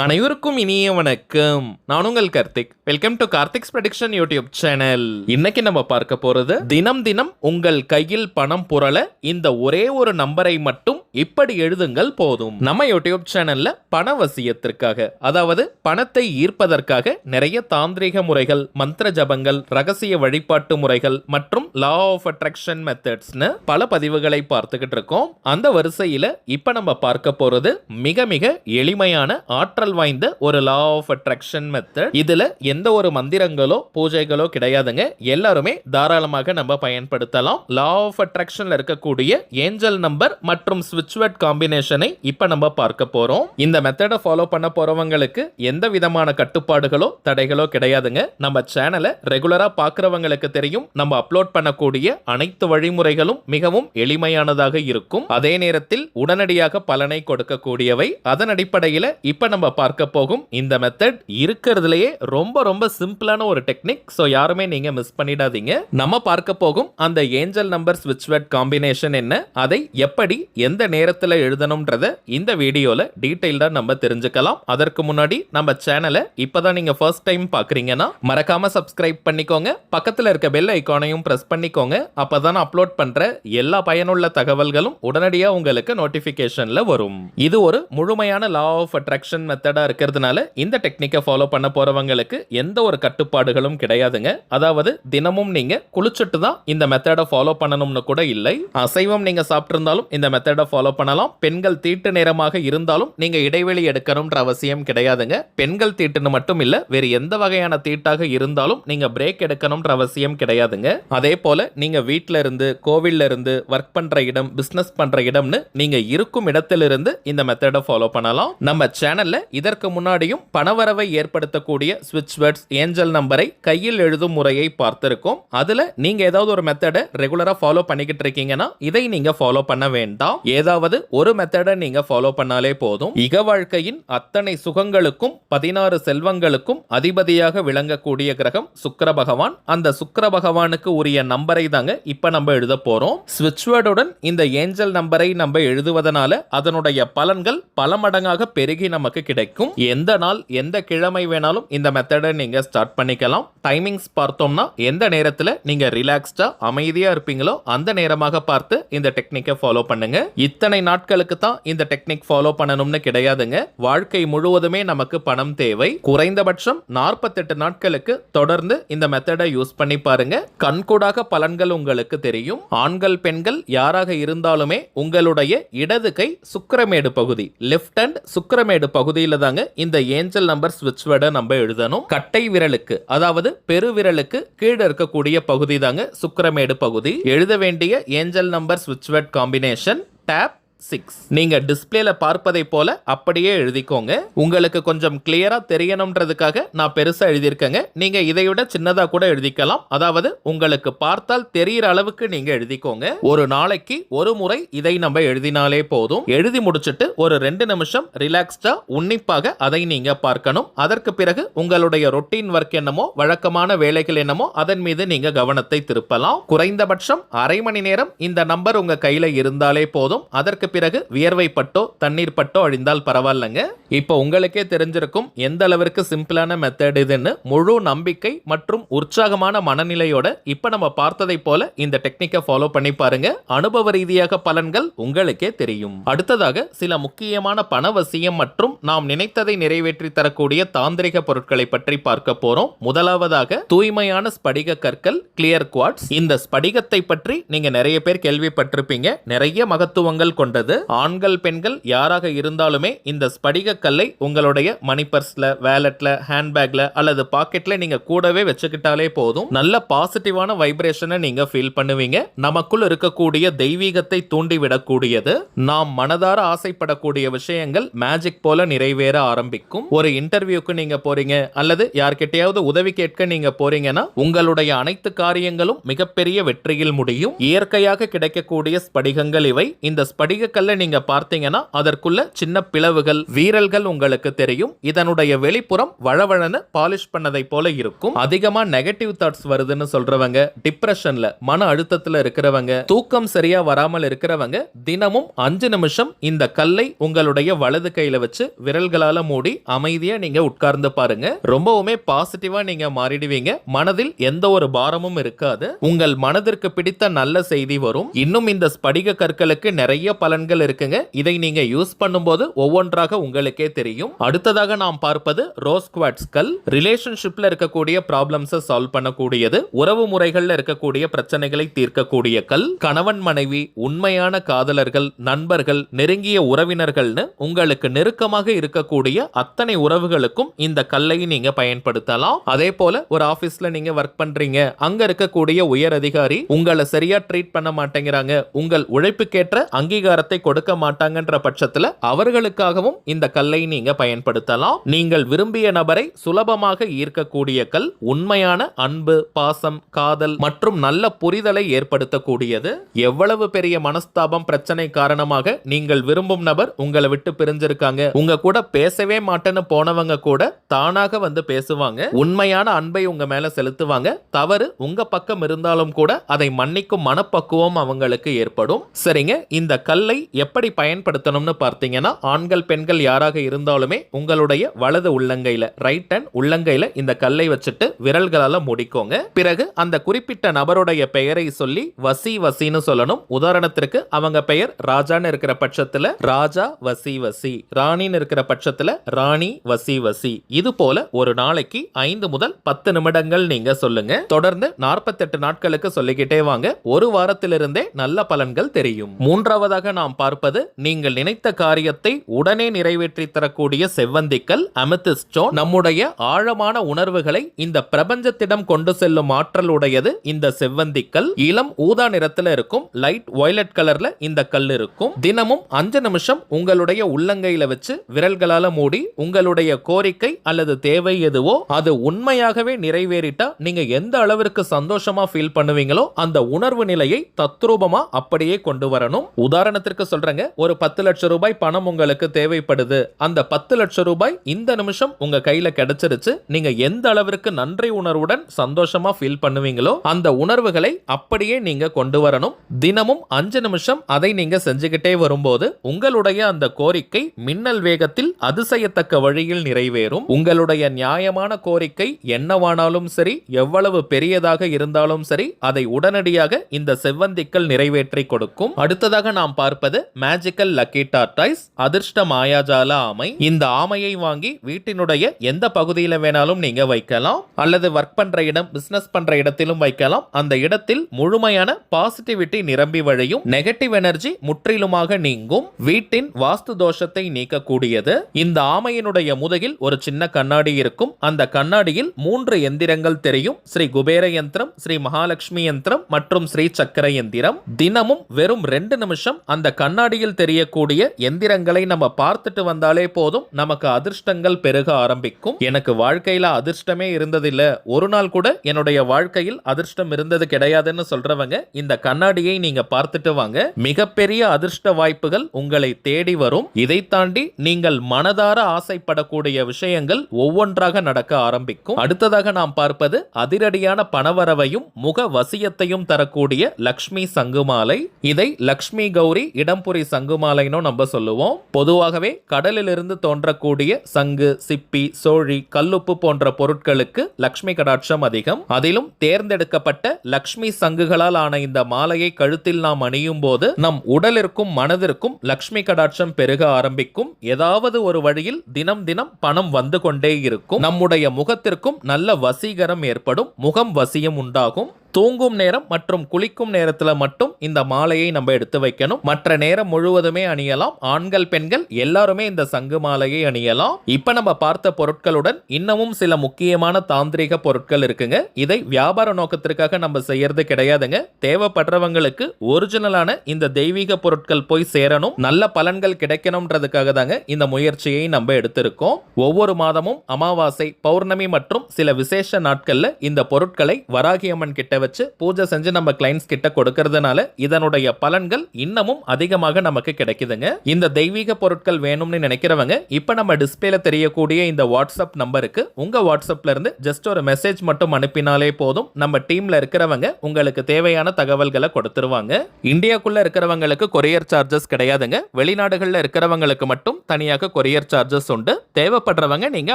அனைவருக்கும் இனிய வணக்கம். நான் உங்கள் Karthik. Welcome to Karthik's prediction YouTube channel. இன்னைக்கு நம்ம பார்க்க போறது தினம் தினம் உங்கள் கையில் பணம் புரள இந்த ஒரே ஒரு நம்பரை மட்டும் இப்படி எழுதுங்கள் போதும். நம்ம யூடியூப் சேனல்ல பணவசியத்திற்காக, அதாவது பணத்தை ஈர்ப்பதற்காக நிறைய தாந்திரிக முறைகள், மந்திர ஜபங்கள், ரகசிய வழிபாட்டு முறைகள் மற்றும் லா ஆஃப் அட்ராக்ஷன் மெத்தட்ஸ்னு பல பதிவுகளை பார்த்துக்கிட்டு இருக்கோம். அந்த வரிசையில இப்ப நம்ம பார்க்க போறது மிக மிக எளிமையான ஆற்றல் வாய்ந்த ஒரு லா ஆஃப் அட்ராக்ஷன் மெத்தட். இதுல எந்த ஒரு மந்திரங்களோ பூஜைகளோ கிடையாதுங்க. எல்லாருமே தாராளமாக நம்ம பயன்படுத்தலாம். லா ஆஃப் அட்ராக்ஷன்ல இருக்கக்கூடிய ஏஞ்சல் நம்பர் மற்றும் ஸ்விட்ச் வேர்ட் காம்பினேஷனை இப்ப நம்ம பார்க்க போறோம். இந்த மெத்தடை ஃபாலோ பண்ண போறவங்களுக்கு எந்த விதமான கட்டுப்பாடுகளோ தடைகளோ கிடையாதுங்க. நம்ம சேனலை ரெகுலரா பார்க்கறவங்களுக்கு தெரியும், நம்ம அப்லோட் பண்ணக்கூடிய அனைத்து வழிமுறைகளும் மிகவும் எளிமையானதாக இருக்கும். அதே நேரத்தில் உடனடியாக பலனை கொடுக்கக்கூடியவை. அதன் அடிப்படையில் இப்ப நம்ம பார்க்க போகும் இந்த மெத்தட் இருக்கிறதுலயே ரொம்ப ரொம்ப சிம்பிளான ஒரு டெக்னிக். சோ யாருமே நீங்க மிஸ் பண்ணிடாதீங்க. நம்ம பார்க்க போகும் அந்த ஏஞ்சல் நம்பர் ஸ்விட்ச் வேர்ட் காம்பினேஷன் என்ன, அதை எப்படி எந்த நேரத்தில் எழுதணும்ன்றத இந்த வீடியோல டீடைல்டா நம்ம தெரிஞ்சுக்கலாம். அதற்கு முன்னாடி நம்ம சேனலை இப்பதான் நீங்க ஃபர்ஸ்ட் டைம் பாக்குறீங்கன்னா மறக்காம சப்ஸ்கிரைப் பண்ணிக்கோங்க. பக்கத்துல இருக்க பெல் ஐகானையும் பிரஸ் பண்ணிக்கோங்க. அப்பதான் அப்லோட் பண்ற எல்லா பயனுள்ள தகவல்களும் உடனடியா உங்களுக்கு நோட்டிபிகேஷன்ல வரும். இது ஒரு முழுமையான லா ஆஃப் அட்ராக்ஷன் மெத்தடா இருக்கிறதுனால இந்த டெக்னிக்கை ஃபாலோ பண்ண போறவங்களுக்கு எந்த ஒரு கட்டுப்பாடுகளும் கிடையாதுங்க. அதாவது தினமும் நீங்க குளிச்சுட்டு தான் இந்த மெத்தடை ஃபாலோ பண்ணணும்னு கூட இல்லை. அசைவம் நீங்க சாப்பிட்டிருந்தாலும் இந்த மெத்தடை ஃபாலோ பண்ணலாம். பெண்கள் தீட்டு நேரமாக இருந்தாலும் நீங்க இடைவெளி எடுக்கணும்ன்ற அவசியம் கிடையாதுங்க. பெண்கள் தீட்டுன்னு மட்டும் இல்ல, வேறு எந்த வகையான தீட்டாக இருந்தாலும் நீங்க பிரேக் எடுக்கணும்ன்ற அவசியம் கிடையாதுங்க. அதே போல நீங்க வீட்ல இருந்து, கோவில்ல இருந்து, ஒர்க் பண்ற இடம், பிசினஸ் பண்ற இடம்னு நீங்க இருக்கும் இடத்திலிருந்து இந்த மெத்தடை ஃபாலோ பண்ணலாம். நம்ம சேனல்ல இதற்கு முன்னாடியும் பணவரவை ஏற்படுத்தக்கூடிய ஸ்விட்ச் வேர்ட்ஸ், ஏஞ்சல் நம்பரை கையில் எழுதும் முறையை பார்த்திருக்கோம். அதுல நீங்க ஏதாவது ஒரு மெத்தடை ரெகுலரா ஃபாலோ பண்ணிக்கிட்டு இருக்கீங்கன்னா இதை நீங்க ஃபாலோ பண்ண வேண்டாம். ஏதாவது ஒரு மெத்தடை நீங்க ஃபாலோ பண்ணாலே போதும். இக வாழ்க்கையின் அத்தனை சுகங்களுக்கும் 16 செல்வங்களுக்கும் அதிபதியாக விளங்கக்கூடிய கிரகம் சுக்கிர பகவான். அந்த சுக்கிர பகவானுக்கு உரிய நம்பரை தாங்க இப்ப நம்ம எழுத போறோம். ஸ்விட்ச் வேர்டுடன் இந்த ஏஞ்சல் நம்பரை நம்ம எழுதுவதனால அதனுடைய பலன்கள் பல மடங்காக பெருகி நமக்கு கிடைக்கும். எந்த நாள் எந்த கிழமை வேணாலும் இந்த மெத்தடை நீங்க ஸ்டார்ட் பண்ணிக்கலாம். டைமிங்ஸ் பார்த்தோம்னா எந்த நேரத்துல நீங்க ரிலாக்ஸ்டா அமைதியா இருப்பீங்களோ அந்த நேரமாக பார்த்து இந்த டெக்னிக்கை ஃபாலோ பண்ணுங்க. இத்தனை நாட்களுக்கு தான் இந்த டெக்னிக் ஃபாலோ பண்ணணும்னு கிடையாதுங்க. வாழ்க்கை முழுவதுமே நமக்கு பணம் தேவை. குறைந்தபட்சம் 48 நாட்களுக்கு தொடர்ந்து இந்த மெத்தடை யூஸ் பண்ணி பாருங்க. கண்கூடாக பலன்கள் உங்களுக்கு தெரியும். ஆண்கள் பெண்கள் யாராக இருந்தாலுமே உங்களுடைய இடது கை சுக்கிரமேடு பகுதி, லெஃப்ட் ஹேண்ட் சுக்கிரமேடு பகுதியில தாங்க இந்த ஏஞ்சல் நம்பர் ஸ்விட்ச் வேர்டை நம்ம எழுதணும். கட்டை விரலுக்கு, அதாவது பெருவிரலுக்கு கீழே இருக்கக்கூடிய பகுதி தாங்க சுக்கிரமேடு பகுதி. எழுத வேண்டிய ஏஞ்சல் நம்பர் ஸ்விட்ச் வேர்ட் காம்பினேஷன் டேப் 6. நீங்க டிஸ்பிளேல பார்ப்பதை போல அப்படியே எழுதிக்கோங்க. உங்களுக்கு கொஞ்சம் கிளியரா தெரியணும்ன்றதுக்காக நான் பெருசா எழுதியிருக்கேங்க. நீங்க இதை விட சின்னதா கூட எழுதிக்கலாம். அதாவது உங்களுக்கு பார்த்தால் தெரிகிற அளவுக்கு நீங்க எழுதிக்கோங்க. ஒரு நாளைக்கு ஒரு முறை இதை நம்ம எழுதினாலே போதும். எழுதி முடிச்சிட்டு ஒரு 2 நிமிஷம் ரிலாக்ஸ்டா உன்னிப்பாக அதை நீங்க பார்க்கணும். அதற்கு பிறகு உங்களுடைய ரொட்டீன் ஒர்க் என்னமோ, வழக்கமான வேலைகள் என்னமோ அதன் மீது நீங்க கவனத்தை திருப்பலாம். குறைந்தபட்சம் அரை மணி நேரம் இந்த நம்பர் உங்க கையில இருந்தாலே போதும். அதற்கு பிறகு வியர்வை பட்டோ தண்ணீர் பட்டோ அழிந்தால் பரவாயில்லைங்க. இப்போ உங்களுக்கே தெரிஞ்சிருக்கும் எந்த அளவிற்கு சிம்பிளான மெத்தட் இதுன்னு. முழு நம்பிக்கை மற்றும் உற்சாகமான மனநிலையோட இப்ப நம்ம பார்த்ததை போல இந்த டெக்னிக்கை ஃபாலோ பண்ணி பாருங்க. அனுபவ ரீதியாக பலன்கள் உங்களுக்கே தெரியும். அடுத்ததாக சில முக்கியமான பணவசியம் மற்றும் நாம் நினைத்ததை நிறைவேற்றி தரக்கூடிய தாந்திரிக பொருட்களை பற்றி பார்க்க போறோம். முதலாவதாக தூய்மையான ஸ்படிக கற்கள், கிளியர் குவார்ட்ஸ். இந்த ஸ்படிகத்தை பற்றி நீங்க நிறைய பேர் கேள்விப்பட்டிருப்பீங்க. நிறைய மகத்துவங்கள் கொண்டது. ஆண்கள் பெண்கள் யாராக இருந்தாலுமே இந்த ஸ்படிக கல்லை உங்களுடைய மணி பர்ஸ்ல, வேலட்ல, ஹேண்ட்பேக்ல அல்லது பாக்கெட்ல நீங்க கூடவே வச்சுக்கிட்டாலே போதும். நல்ல பாசிட்டிவான வைப்ரேஷனை நீங்க ஃபீல் பண்ணுவீங்க. நமக்குள் இருக்கக்கூடிய தெய்வீகத்தை தூண்டிவிடக்கூடியது. நாம் மனதார ஆசைப்படக்கூடிய விஷயங்கள் மேஜிக் போல நிறைவேற ஆரம்பிக்கும். ஒரு இன்டர்வியூக்கு நீங்க போறீங்க அல்லது யார்கிட்டயாவது உதவி கேட்க நீங்க போறீங்கன்னா உங்களுடைய அனைத்து காரியங்களும் மிகப்பெரிய வெற்றியில் முடியும். இயற்கையாக கிடைக்கக்கூடிய ஸ்படிகங்கள் இவை. இந்த ஸ்படிக ஸ்படிகக்கல்ல நீங்க பார்த்தீங்கன்னா அதற்குள்ள சின்ன பிளவுகள், வீரல்கள் உங்களுக்கு தெரியும். இதனுடைய வெளிப்புறம் வழவழன்னு பாலிஷ் பண்ணதை போல இருக்கும். அதிகமா நெகட்டிவ் தாட்ஸ் வருதுன்னு சொல்றவங்க, டிப்ரெஷன்ல மன அழுத்தத்துல இருக்கிறவங்க, தூக்கம் சரியா வராமல் இருக்கிறவங்க தினமும் 5 நிமிஷம் இந்த கல்லை உங்களுடைய வலது கையில வச்சு விரல்களால மூடி அமைதியா நீங்க உட்கார்ந்து பாருங்க. ரொம்பவுமே பாசிட்டிவா நீங்க மாறிடுவீங்க. மனதில் எந்த ஒரு பாரமும் இருக்காது. உங்கள் மனதிற்கு பிடித்த நல்ல செய்தி வரும். இன்னும் இந்த ஸ்படிக கற்களுக்கு நிறைய பலன்கள் இருக்குங்க. இதை நீங்க யூஸ் பண்ணும்போது ஒவ்வொன்றாக உங்களுக்கே தெரியும். அடுத்ததாக நாம் பார்ப்பது ரோஸ் குவார்ட்ஸ் கல். ரிலேஷன்ஷிப்ல இருக்கக்கூடிய ப்ராப்ளம்ஸை சால்வ் பண்ணக்கூடியது. உறவு முறைகள்ல இருக்கக்கூடிய பிரச்சனைகளை தீர்க்கக்கூடிய கல். கணவன் மனைவி, உண்மையான காதலர்கள், நண்பர்கள், நெருங்கிய உறவினர்கள்னு உங்களுக்கு நெருக்கமாக இருக்கக்கூடிய அத்தனை உறவுகளுக்கும் இந்த கல்லை நீங்க பயன்படுத்தலாம். அதே போல ஒரு ஆபீஸ்ல நீங்க ஒர்க் பண்றீங்க, அங்க இருக்கக்கூடிய உயர் அதிகாரி உங்களை சரியா ட்ரீட் பண்ண மாட்டேங்கிறாங்க, உங்கள் உழைப்புக்கேற்ற அங்கீகாரத்தை கொடுக்க மாட்டாங்கன்ற பட்சத்துல அவர்களுக்காகவும் இந்த கல்லை நீங்க பயன்படுத்தலாம். நீங்கள் விரும்பிய நபரை சுலபமாக ஈர்க்கக்கூடிய கல். உண்மையான அன்பு, பாசம், காதல் மற்றும் நல்ல புரிதலை ஏற்படுத்தக்கூடியது. எவ்வளவு பெரிய மனஸ்தாபம், பிரச்சனை காரணமாக நீங்கள் விரும்பும் நபர் உங்களை விட்டு பிரிஞ்சிருக்காங்க, உங்க கூட பேசவே மாட்டேன்னு போனவங்க கூட தானாக வந்து பேசுவாங்க. உண்மையான அன்பை உங்க மேல செலுத்துவாங்க. தவறு உங்க பக்கம் இருந்தாலும் கூட அதை மன்னிக்கும் மனப்பக்குவம் அவங்களுக்கு ஏற்படும். சரிங்க, இந்த கல்லை எப்படி பயன்படுத்தணும்னு பார்த்தீங்கன்னா, ஆண்கள் பெண்கள் யாராக இருந்தாலுமே உங்களுடைய வலது உள்ளங்கையில, ரைட் ஹேண்ட் உள்ளங்கையில இந்த கல்லை வச்சுட்டு விரல்களால முடிக்கோங்க. பிறகு அந்த குறிப்பிட்ட நபருடைய பெயரை சொல்லி வசி வசின்னு சொல்லணும். உதாரணத்திற்கு அவங்க பெயர் ராஜான்னு இருக்கிற பட்சத்துல ராஜா வசி வசி, ராணின்னு இருக்கிற பட்சத்துல ராணி வசி வசி. இது போல ஒரு நாளைக்கு 5 முதல் 10 நிமிடங்கள் நீங்க சொல்லுங்க. தொடர்ந்து 48 நாட்களுக்கு சொல்லிக்கிட்டே வாங்க. ஒரு வாரத்திலிருந்தே நல்ல பலன்கள் தெரியும். மூன்றாவதாக நாம் பார்ப்பது, நீங்கள் நினைத்த காரியத்தை உடனே நிறைவேற்றி தரக்கூடிய செவ்வந்திக்கல், அமெத்திஸ்ட் ஸ்டோன். நம்முடைய ஆழமான உணர்வுகளை இந்த பிரபஞ்சத்திடம் கொண்டு செல்லும் ஆற்றல் உடையது இந்த செவ்வந்திக்கல். இளம் ஊதா நிறத்துல இருக்கும். லைட் வயலட் கலர்ல இந்த கல் இருக்கும். தினமும் 5 நிமிஷம் உங்களுடைய உள்ளங்கையில வச்சு விரல்களால மூடி உங்களுடைய கோரிக்கை அல்லது தேவை எதுவோ அது உண்மையாகவே நிறைவேறிட்டா நீங்க எந்த அளவிற்கு சந்தோஷமா ஃபீல் பண்ணுவீங்களோ அந்த உணர்வு நிலையை தத்ரூபமா அப்படியே கொண்டு வரணும். உதாரணத்திற்கு சொல்றேங்க, ஒரு 10 லட்சம் ரூபாய் பணம் உங்களுக்கு தேவைப்படுது. அந்த 10 லட்சம் ரூபாய் இந்த நிமிஷம் உங்க கையில கிடைச்சிருச்சு. நீங்க எந்த அளவிற்கு நன்றி உணர்வுடன் சந்தோஷமா ஃபீல் பண்ணுவீங்களோ அந்த உணர்வுகளை அப்படியே நீங்க கொண்டு வரணும். தினமும் 5 நிமிஷம் அதை நீங்க செஞ்சுக்கிட்டே வரும்போது உங்களுடைய அந்த கோரிக்கை மின்னல் வேகத்தில் அதிசயத்தக்க வழியில் நிறைவேறும். உங்களுடைய நியாயமான கோரிக்கை என்னவானாலும் சரி, எவ்வளவு பெரியதாக இருந்தாலும் சரி, அதை உடனடியாக இந்த செவ்வந்திக்கல் நிறைவேற்றி கொடுக்கும். அடுத்ததாக நாம் பார்ப்பது மேஜிக்கல் லக்கி டார்டாய்ஸ், அதிர்ஷ்ட மாயாஜால ஆமை. இந்த ஆமையை வாங்கி வீட்டினுடைய எந்த பகுதியில வேணாலும் நீங்க வைக்கலாம், அல்லது ஒர்க் பண்ற இடம், பிசினஸ் பண்ற இடத்திலும் வைக்கலாம். அந்த இடத்தில் முழுமையான பாசிட்டிவிட்டி நிரம்பி வழியும். நெகட்டிவ் எனர்ஜி முற்றிலுமாக நீங்கும். வீட்டின் வாஸ்து தோஷத்தை நீக்கக்கூடியது. இந்த ஆமையினுடைய முதுகில் ஒரு சின்ன கண்ணாடி இருக்கும். அந்த கண்ணாடியில் 3 எந்திரங்கள் தெரியும். ஸ்ரீ குபேர யந்திரம், ஸ்ரீ மகாலட்சுமி யந்திரம் மற்றும் ஸ்ரீ சக்கர யந்திரம். தினமும் வெறும் 2 நிமிஷம் அந்த கண்ணாடியில் தெரியக்கூடிய எந்திரங்களை நம்ம பார்த்துட்டு வந்தாலே போதும், நமக்கு அதிர்ஷ்டங்கள் பெருக ஆரம்பிக்கும். எனக்கு வாழ்க்கையில அதிர்ஷ்டமே இருந்ததில்ல, ஒரு நாள் கூட என்னுடைய வாழ்க்கையில் அதிர்ஷ்டம் இருந்தது கிடையாதுன்னு சொல்றவங்க இந்த கண்ணாடியை நீங்க பார்த்துட்டு வாங்க. மிகப்பெரிய அதிர்ஷ்ட வாய்ப்புகள் உங்களை தேடி வரும். இதை தாண்டி நீங்கள் மனதார ஆசைப்படக்கூடிய விஷயங்கள் ஒவ்வொன்றாக நடக்க ஆரம்பிக்கும். அடுத்ததாக நாம் பார்ப்பது அதிரடியான பணவரவையும் முக வசியத்தையும் தரக்கூடிய லக்ஷ்மி சங்குமாலை. இதை லக்ஷ்மி கௌரி இடம்புரி சங்குமாலைன்னு நம்ம சொல்லுவோம். பொதுவாகவே கடலிலிருந்து தோன்றக்கூடிய சங்கு, சிப்பி, சோழி, கல்லுப்பு போன்ற பொருட்களுக்கு லக்ஷ்மி கடாட்சம் அதிகம். அதிலும் தேர்ந்தெடுக்கப்பட்ட லக்ஷ்மி சங்குகளால் ஆன இந்த மாலையை கழுத்தில் நாம் அணியும் போது நம் உடலிற்கும் மனதிற்கும் லக்ஷ்மி கடாட்சம் பெருக ஆரம்பிக்கும். ஏதாவது ஒரு வழியில் தினம் தினம் பணம் வந்து கொண்டே இருக்கும். நம்முடைய முகத்திற்கும் நல்ல வசீகரம் ஏற்படும். முகம் வசியம் உண்டாகும். தூங்கும் நேரம் மற்றும் குளிக்கும் நேரத்துல மட்டும் இந்த மாலையை நம்ம எடுத்து வைக்கணும். மற்ற நேரம் முழுவதுமே அணியலாம். ஆண்கள் பெண்கள் எல்லாருமே இந்த சங்கு மாலையை அணியலாம். இப்ப நம்ம பார்த்த பொருட்களுடன் இன்னமும் சில முக்கியமான தாந்திரிக பொருட்கள் இருக்குங்க. இதை வியாபார நோக்கத்திற்காக நம்ம செய்யறது கிடையாதுங்க. தேவைப்படுறவங்களுக்கு ஒரிஜினலான இந்த தெய்வீக பொருட்கள் போய் சேரணும், நல்ல பலன்கள் கிடைக்கணும்ன்றதுக்காக தாங்க இந்த முயற்சியை நம்ம எடுத்திருக்கோம். ஒவ்வொரு மாதமும் அமாவாசை, பௌர்ணமி மற்றும் சில விசேஷ நாட்கள்ல இந்த பொருட்களை வராகி அம்மன் கிட்ட வச்சு பூஜை செஞ்சு நம்ம கிளைண்ட்ஸ் கிட்ட கொடுக்கறதுனால இதனுடைய பலன்கள் இன்னமும் அதிகமாக நமக்கு கிடைக்குதுங்க. இந்த தெய்வீக பொருட்கள் வேணும்னு நினைக்கிறவங்க இப்ப நம்ம டிஸ்பிளேல தெரியக்கூடிய இந்த வாட்ஸ்அப் நம்பருக்கு உங்க வாட்ஸ்அப்ல இருந்து ஜஸ்ட் ஒரு மெசேஜ் மட்டும் அனுப்பினாலே போதும். நம்ம டீம்ல இருக்கிறவங்க உங்களுக்கு தேவையான தகவல்களை கொடுத்துருவாங்க. இந்தியாக்குள்ள இருக்கிறவங்களுக்கு கொரியர் சார்ஜஸ் கிடையாதுங்க. வெளிநாடுகள்ல இருக்கிறவங்களுக்கு மட்டும் தனியாக கொரியர் சார்ஜஸ் உண்டு. தேவைப்படுறவங்க நீங்க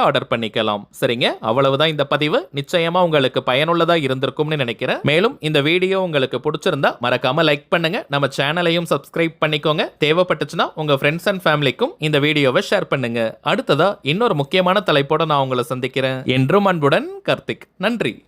ஆர்டர் பண்ணிக்கலாம். சரிங்க, அவ்வளவுதான் இந்த பதிவு. நிச்சயமா உங்களுக்கு பயனுள்ளதா இருந்திருக்கும்னு நினைக்கிறேன். மேலும் இந்த வீடியோ உங்களுக்கு பிடிச்சிருந்தா மறக்காம லைக் பண்ணுங்க. நம்ம சேனலையும் சப்ஸ்கிரைப் பண்ணிக்கோங்க. தேவைப்பட்டுச்சுன்னா உங்க ஃப்ரெண்ட்ஸ் அண்ட் ஃபேமிலிக்கும் இந்த வீடியோவை ஷேர் பண்ணுங்க. அடுத்ததா இன்னொரு முக்கியமான தலைப்போட நான் உங்களை சந்திக்கிறேன். என்றும் அன்புடன் கார்த்திக். நன்றி.